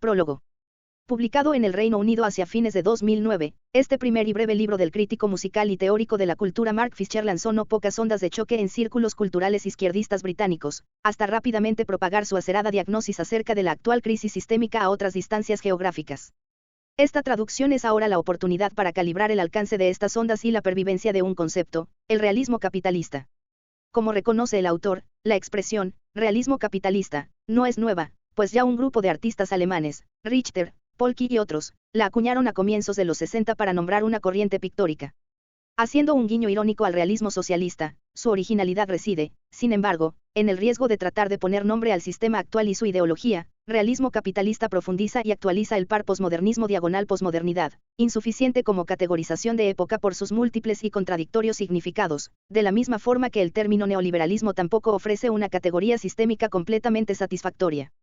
Prólogo. Publicado en el Reino Unido hacia fines de 2009, este primer y breve libro del crítico musical y teórico de la cultura Mark Fisher lanzó no pocas ondas de choque en círculos culturales izquierdistas británicos, hasta rápidamente propagar su acerada diagnosis acerca de la actual crisis sistémica a otras distancias geográficas. Esta traducción es ahora la oportunidad para calibrar el alcance de estas ondas y la pervivencia de un concepto, el realismo capitalista. Como reconoce el autor, la expresión, realismo capitalista, no es nueva, pues ya un grupo de artistas alemanes, Richter, Polky y otros, la acuñaron a comienzos de los 60 para nombrar una corriente pictórica. Haciendo un guiño irónico al realismo socialista, su originalidad reside, sin embargo, en el riesgo de tratar de poner nombre al sistema actual y su ideología. Realismo capitalista profundiza y actualiza el par posmodernismo / posmodernidad, insuficiente como categorización de época por sus múltiples y contradictorios significados, de la misma forma que el término neoliberalismo tampoco ofrece una categoría sistémica completamente satisfactoria.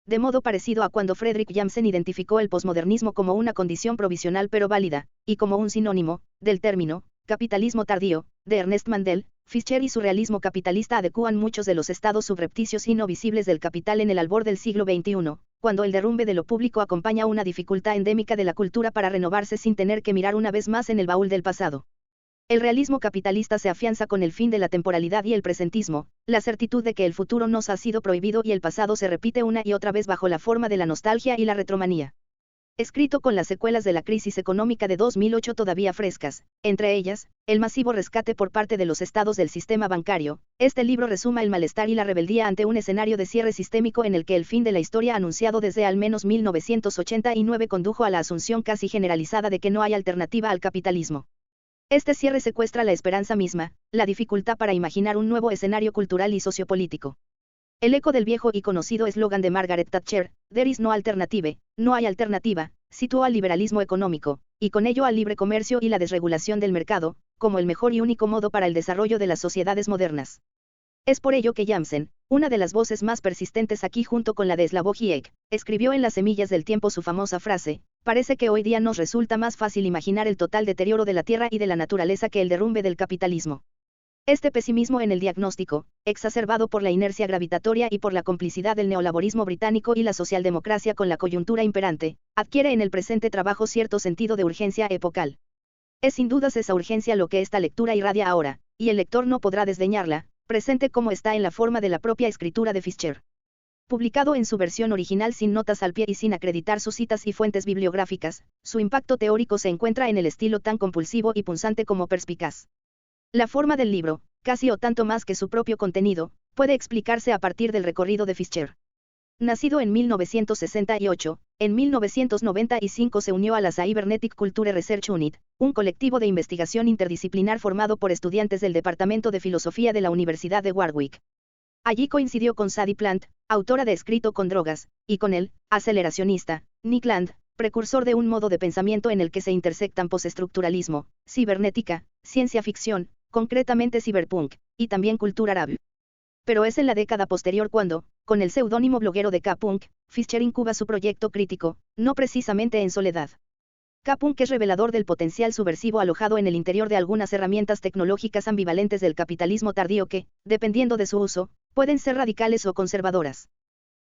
De modo parecido a cuando Fredrik Jamsen identificó el posmodernismo como una condición provisional pero válida, y como un sinónimo, del término, capitalismo tardío, de Ernest Mandel, Fischer y su realismo capitalista adecúan muchos de los estados subrepticios y no visibles del capital en el albor del siglo XXI, cuando el derrumbe de lo público acompaña una dificultad endémica de la cultura para renovarse sin tener que mirar una vez más en el baúl del pasado. El realismo capitalista se afianza con el fin de la temporalidad y el presentismo, la certitud de que el futuro nos ha sido prohibido y el pasado se repite una y otra vez bajo la forma de la nostalgia y la retromanía. Escrito con las secuelas de la crisis económica de 2008 todavía frescas, entre ellas, el masivo rescate por parte de los estados del sistema bancario, este libro resuma el malestar y la rebeldía ante un escenario de cierre sistémico en el que el fin de la historia anunciado desde al menos 1989 condujo a la asunción casi generalizada de que no hay alternativa al capitalismo. Este cierre secuestra la esperanza misma, la dificultad para imaginar un nuevo escenario cultural y sociopolítico. El eco del viejo y conocido eslogan de Margaret Thatcher, "There is no alternative", no hay alternativa, situó al liberalismo económico, y con ello al libre comercio y la desregulación del mercado, como el mejor y único modo para el desarrollo de las sociedades modernas. Es por ello que Jamsen, una de las voces más persistentes aquí junto con la de Slavoj Žižek, escribió en Las semillas del tiempo su famosa frase: "Parece que hoy día nos resulta más fácil imaginar el total deterioro de la tierra y de la naturaleza que el derrumbe del capitalismo". Este pesimismo en el diagnóstico, exacerbado por la inercia gravitatoria y por la complicidad del neolaborismo británico y la socialdemocracia con la coyuntura imperante, adquiere en el presente trabajo cierto sentido de urgencia epocal. Es sin dudas esa urgencia lo que esta lectura irradia ahora, y el lector no podrá desdeñarla, presente como está en la forma de la propia escritura de Fischer. Publicado en su versión original sin notas al pie y sin acreditar sus citas y fuentes bibliográficas, su impacto teórico se encuentra en el estilo tan compulsivo y punzante como perspicaz. La forma del libro, casi o tanto más que su propio contenido, puede explicarse a partir del recorrido de Fischer. Nacido en 1968, en 1995 se unió a la Cybernetic Culture Research Unit, un colectivo de investigación interdisciplinar formado por estudiantes del Departamento de Filosofía de la Universidad de Warwick. Allí coincidió con Sadie Plant, autora de Escrito con drogas, y con el aceleracionista Nick Land, precursor de un modo de pensamiento en el que se intersectan postestructuralismo, cibernética, ciencia ficción, concretamente cyberpunk, y también cultura árabe. Pero es en la década posterior cuando, con el seudónimo bloguero de K-Punk, Fischer incuba su proyecto crítico, no precisamente en soledad. K-Punk es revelador del potencial subversivo alojado en el interior de algunas herramientas tecnológicas ambivalentes del capitalismo tardío que, dependiendo de su uso, pueden ser radicales o conservadoras.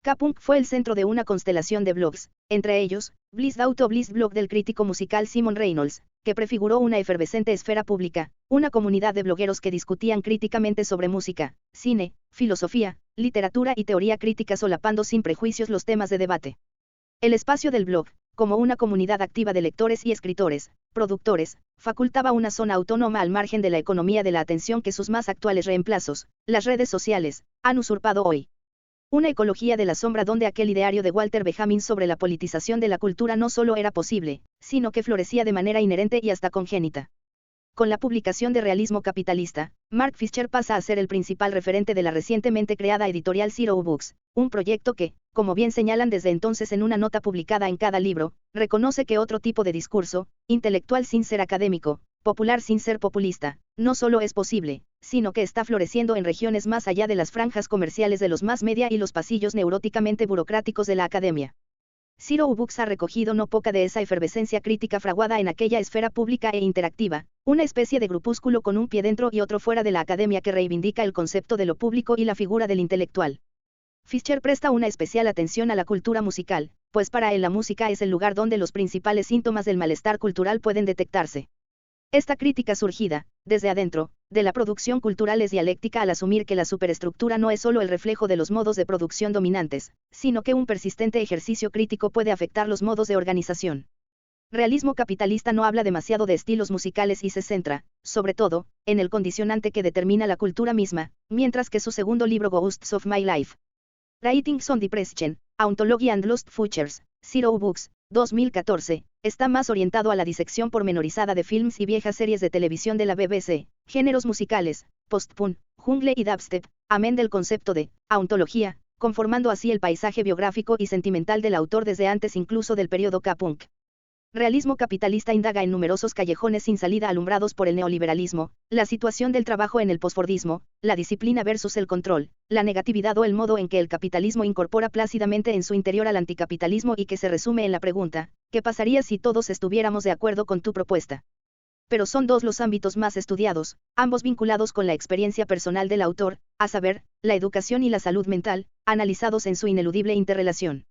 K-Punk fue el centro de una constelación de blogs, entre ellos, Blissed Out o Blissed blog del crítico musical Simon Reynolds, que prefiguró una efervescente esfera pública, una comunidad de blogueros que discutían críticamente sobre música, cine, filosofía, literatura y teoría crítica solapando sin prejuicios los temas de debate. El espacio del blog, como una comunidad activa de lectores y escritores, productores, facultaba una zona autónoma al margen de la economía de la atención que sus más actuales reemplazos, las redes sociales, han usurpado hoy. Una ecología de la sombra donde aquel ideario de Walter Benjamin sobre la politización de la cultura no solo era posible, sino que florecía de manera inherente y hasta congénita. Con la publicación de Realismo Capitalista, Mark Fisher pasa a ser el principal referente de la recientemente creada editorial Zero Books, un proyecto que, como bien señalan desde entonces en una nota publicada en cada libro, reconoce que otro tipo de discurso, intelectual sin ser académico, popular sin ser populista, no solo es posible, sino que está floreciendo en regiones más allá de las franjas comerciales de los mass media y los pasillos neuróticamente burocráticos de la academia. Zero Books ha recogido no poca de esa efervescencia crítica fraguada en aquella esfera pública e interactiva, una especie de grupúsculo con un pie dentro y otro fuera de la academia que reivindica el concepto de lo público y la figura del intelectual. Fischer presta una especial atención a la cultura musical, pues para él la música es el lugar donde los principales síntomas del malestar cultural pueden detectarse. Esta crítica surgida, desde adentro, de la producción cultural es dialéctica al asumir que la superestructura no es solo el reflejo de los modos de producción dominantes, sino que un persistente ejercicio crítico puede afectar los modos de organización. Realismo capitalista no habla demasiado de estilos musicales y se centra, sobre todo, en el condicionante que determina la cultura misma, mientras que su segundo libro Ghosts of My Life, Writings on Depression, Ontology and Lost Futures, Zero Books, 2014, está más orientado a la disección pormenorizada de films y viejas series de televisión de la BBC, géneros musicales, post-punk, jungle y dubstep, amén del concepto de ontología, conformando así el paisaje biográfico y sentimental del autor desde antes incluso del periodo K-punk. Realismo capitalista indaga en numerosos callejones sin salida alumbrados por el neoliberalismo, la situación del trabajo en el posfordismo, la disciplina versus el control, la negatividad o el modo en que el capitalismo incorpora plácidamente en su interior al anticapitalismo y que se resume en la pregunta, ¿qué pasaría si todos estuviéramos de acuerdo con tu propuesta? Pero son dos los ámbitos más estudiados, ambos vinculados con la experiencia personal del autor, a saber, la educación y la salud mental, analizados en su ineludible interrelación.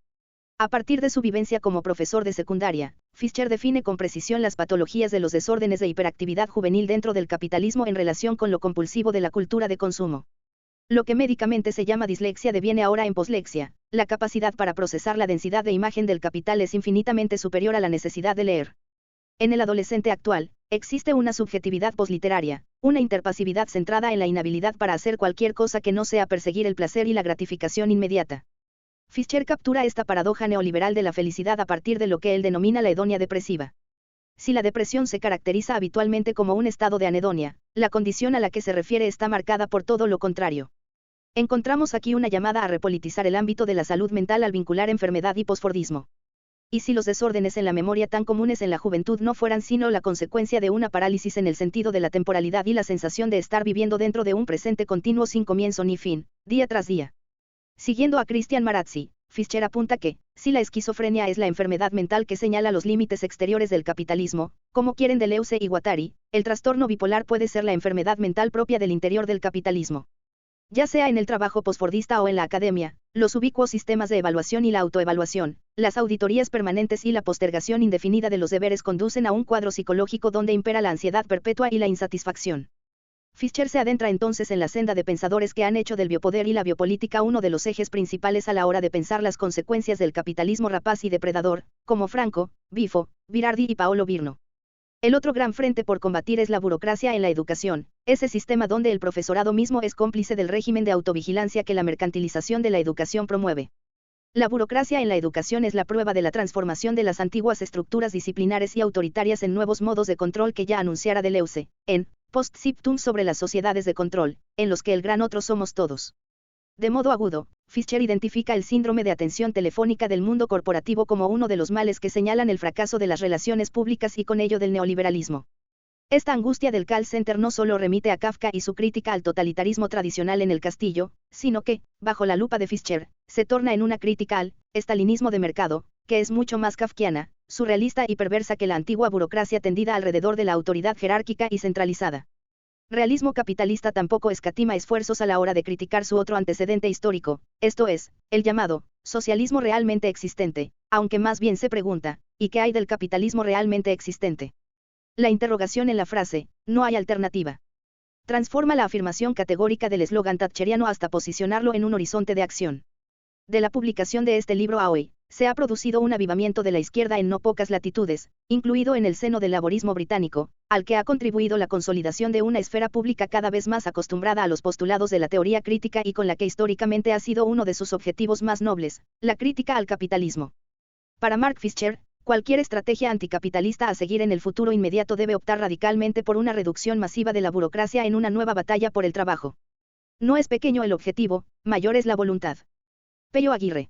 A partir de su vivencia como profesor de secundaria, Fischer define con precisión las patologías de los desórdenes de hiperactividad juvenil dentro del capitalismo en relación con lo compulsivo de la cultura de consumo. Lo que médicamente se llama dislexia deviene ahora en poslexia, la capacidad para procesar la densidad de imagen del capital es infinitamente superior a la necesidad de leer. En el adolescente actual, existe una subjetividad posliteraria, una interpasividad centrada en la inhabilidad para hacer cualquier cosa que no sea perseguir el placer y la gratificación inmediata. Fischer captura esta paradoja neoliberal de la felicidad a partir de lo que él denomina la hedonia depresiva. Si la depresión se caracteriza habitualmente como un estado de anedonia, la condición a la que se refiere está marcada por todo lo contrario. Encontramos aquí una llamada a repolitizar el ámbito de la salud mental al vincular enfermedad y posfordismo. Y si los desórdenes en la memoria tan comunes en la juventud no fueran sino la consecuencia de una parálisis en el sentido de la temporalidad y la sensación de estar viviendo dentro de un presente continuo sin comienzo ni fin, día tras día. Siguiendo a Christian Marazzi, Fischer apunta que, si la esquizofrenia es la enfermedad mental que señala los límites exteriores del capitalismo, como quieren Deleuze y Guattari, el trastorno bipolar puede ser la enfermedad mental propia del interior del capitalismo. Ya sea en el trabajo posfordista o en la academia, los ubicuos sistemas de evaluación y la autoevaluación, las auditorías permanentes y la postergación indefinida de los deberes conducen a un cuadro psicológico donde impera la ansiedad perpetua y la insatisfacción. Fischer se adentra entonces en la senda de pensadores que han hecho del biopoder y la biopolítica uno de los ejes principales a la hora de pensar las consecuencias del capitalismo rapaz y depredador, como Franco, Bifo, Virardi y Paolo Virno. El otro gran frente por combatir es la burocracia en la educación, ese sistema donde el profesorado mismo es cómplice del régimen de autovigilancia que la mercantilización de la educación promueve. La burocracia en la educación es la prueba de la transformación de las antiguas estructuras disciplinares y autoritarias en nuevos modos de control que ya anunciara Deleuze, en Post-Scriptum sobre las sociedades de control, en los que el gran otro somos todos. De modo agudo, Fischer identifica el síndrome de atención telefónica del mundo corporativo como uno de los males que señalan el fracaso de las relaciones públicas y con ello del neoliberalismo. Esta angustia del call center no solo remite a Kafka y su crítica al totalitarismo tradicional en El Castillo, sino que, bajo la lupa de Fischer, se torna en una crítica al estalinismo de mercado, que es mucho más kafkiana, surrealista y perversa que la antigua burocracia tendida alrededor de la autoridad jerárquica y centralizada. Realismo capitalista tampoco escatima esfuerzos a la hora de criticar su otro antecedente histórico, esto es, el llamado socialismo realmente existente, aunque más bien se pregunta, ¿y qué hay del capitalismo realmente existente? La interrogación en la frase, no hay alternativa. Transforma la afirmación categórica del eslogan thatcheriano hasta posicionarlo en un horizonte de acción. De la publicación de este libro a hoy, se ha producido un avivamiento de la izquierda en no pocas latitudes, incluido en el seno del laborismo británico, al que ha contribuido la consolidación de una esfera pública cada vez más acostumbrada a los postulados de la teoría crítica y con la que históricamente ha sido uno de sus objetivos más nobles, la crítica al capitalismo. Para Mark Fischer, cualquier estrategia anticapitalista a seguir en el futuro inmediato debe optar radicalmente por una reducción masiva de la burocracia en una nueva batalla por el trabajo. No es pequeño el objetivo, mayor es la voluntad. Pello Aguirre.